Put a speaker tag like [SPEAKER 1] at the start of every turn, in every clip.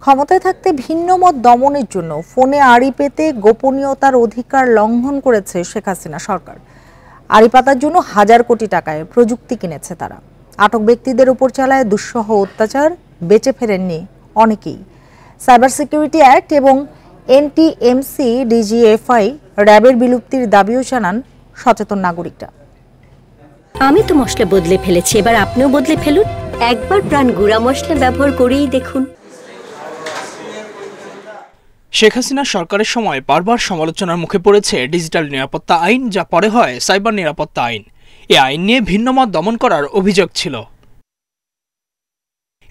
[SPEAKER 1] ক্ষমতায় থাকতে ভিন্ন মত দমনের জন্য ফোনে আড়ি পেতে গোপনীয়তার অধিকার লঙ্ঘন করেছে শেখ হাসিনা সরকার। আড়ি পাতার জন্য হাজার কোটি টাকায় প্রযুক্তি কিনেছে তারা। আটক ব্যক্তিদের উপর চালায় দুঃসহ অত্যাচার, বেঁচে ফেরেননি অনেকেই। সাইবার সিকিউরিটি অ্যাক্ট এবং এনটিএমসি, ডিজিএফআই, র্যাবের বিলুপ্তির দাবিও জানান সচেতন নাগরিকরা।
[SPEAKER 2] আমি তো মশলা বদলে ফেলেছি, এবার আপনিও বদলে ফেলুন। একবার প্রাণ গুঁড়া মশলা ব্যবহার করেই দেখুন।
[SPEAKER 3] শেখ হাসিনা সরকারের সময় বারবার সমালোচনার মুখে পড়েছে ডিজিটাল নিরাপত্তা আইন, যা পরে হয় সাইবার নিরাপত্তা আইন। এই আইন নিয়ে ভিন্নমত দমন করার অভিযোগ ছিল।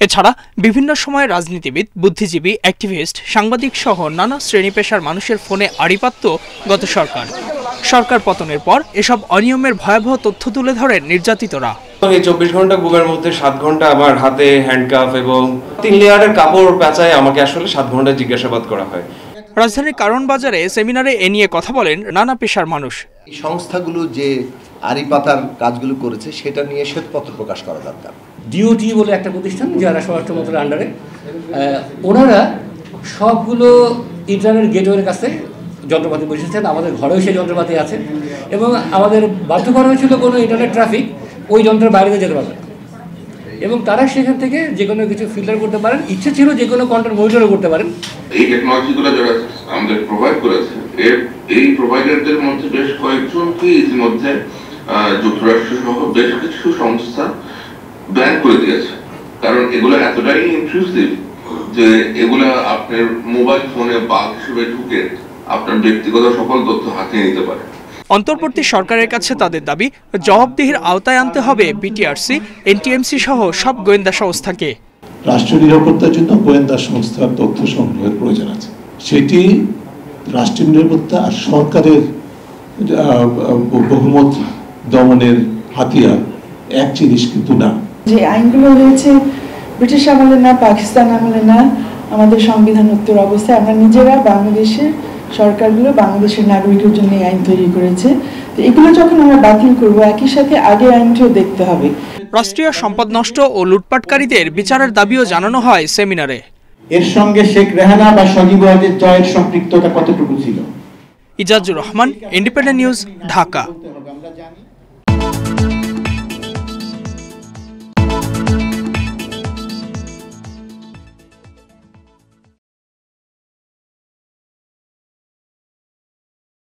[SPEAKER 3] এছাড়া বিভিন্ন সময় রাজনীতিবিদ, বুদ্ধিজীবী, অ্যাক্টিভিস্ট, সাংবাদিক সহ নানা শ্রেণী পেশার মানুষের ফোনে আড়ি পাতত গত সরকার। সরকার পতনের পর এসব অনিয়মের ভয়াবহ তথ্য তুলে ধরেন নির্যাতিতরা।
[SPEAKER 4] এই 24 ঘন্টা ঘুমের মধ্যে 7 ঘন্টা আমার হাতে হ্যান্ডকাফ এবং 3 লেয়ারের কাপড় পেঁচায় আমাকে আসলে 7 ঘন্টা জিজ্ঞাসাবাদ করা হয়।
[SPEAKER 3] রাজধানীর কারণ বাজারে সেমিনারে এ নিয়ে কথা বলেন নানা পেশার মানুষ।
[SPEAKER 5] এই সংস্থাগুলো যে আড়ি পাতার কাজগুলো করেছে সেটা নিয়ে শ্বেতপত্র প্রকাশ করা দরকার।
[SPEAKER 6] ডিওটি বলে একটা প্রতিষ্ঠান যারা স্বরাষ্ট্র মন্ত্রণালয়ের আন্ডারে, ওনারা সবগুলো ইন্টারনেট গেটওয়ের কাছে যন্ত্রপাতি বসেছেন। আমাদের ঘরেও সেই যন্ত্রপাতি আছে এবং আমাদের বাধ্য করা হয়েছিল কোনো ইন্টারনেট ট্রাফিক ওই যন্ত্রের বাইরে যেতে পারবে এবং তারা সেখান থেকে যে কোনো কিছু ফিল্টার করতে পারেন। ইচ্ছে ছিল যে কোনো কন্টেন্ট মনিটরও করতে পারেন।
[SPEAKER 7] এই টেকনোলজিগুলো যারা আমাদের প্রোভাইড করেছে, এই প্রোভাইডারদের মধ্যে বেশ কয়েকজনকে ইতিমধ্যে যুক্তরাষ্ট্র সহ বেশ কিছু সংস্থা ব্যান করে দিয়েছে, কারণ এগুলো এতটাই ইন্ট্রুসিভ যে এগুলা আপনার মোবাইল ফোনে বাগ হিসেবে ঢুকে আপনার ব্যক্তিগত সকল তথ্য হাতিয়ে নিতে পারে।
[SPEAKER 3] অন্তর্বর্তী সরকারের কাছে তাদের দাবি, জবাবদিহির আওতায় আনতে হবে বিটিআরসি, এনটিএমসি সহ সব গোয়েন্দা সংস্থাকে।
[SPEAKER 8] রাষ্ট্র নিরাপত্তার জন্য গোয়েন্দা সংস্থার তথ্য সংগ্রহের প্রয়োজন আছে। সেটি রাষ্ট্রীয় নিরাপত্তা আর সরকারের বহুমত দমনের হাতিয়ার এক জিনিস কিন্তু না।
[SPEAKER 9] যে আইনগুলো হয়েছে ব্রিটিশ আমলে না, পাকিস্তান আমলে না, আমাদের সংবিধানোত্তর অবস্থায় আমরা নিজেরা বাংলাদেশের সরকারগুলো বাংলাদেশের নাগরিকের জন্য আইন তৈরি করেছে। তো এগুলো যখন আমরা বাতিল করব, একই সাথে আগের আইনটিও দেখতে হবে।
[SPEAKER 3] রাষ্ট্রীয় সম্পদ নষ্ট ও লুটপাটকারীদের বিচারের দাবিও জানানো হয় সেমিনারে।
[SPEAKER 10] এর সঙ্গে শেখ রেহানা বা সজীব ওয়াজেদ জয়ের সম্পৃক্ততা কতটুকু ছিল?
[SPEAKER 3] Ijazur Rahman, independent news, Dhaka.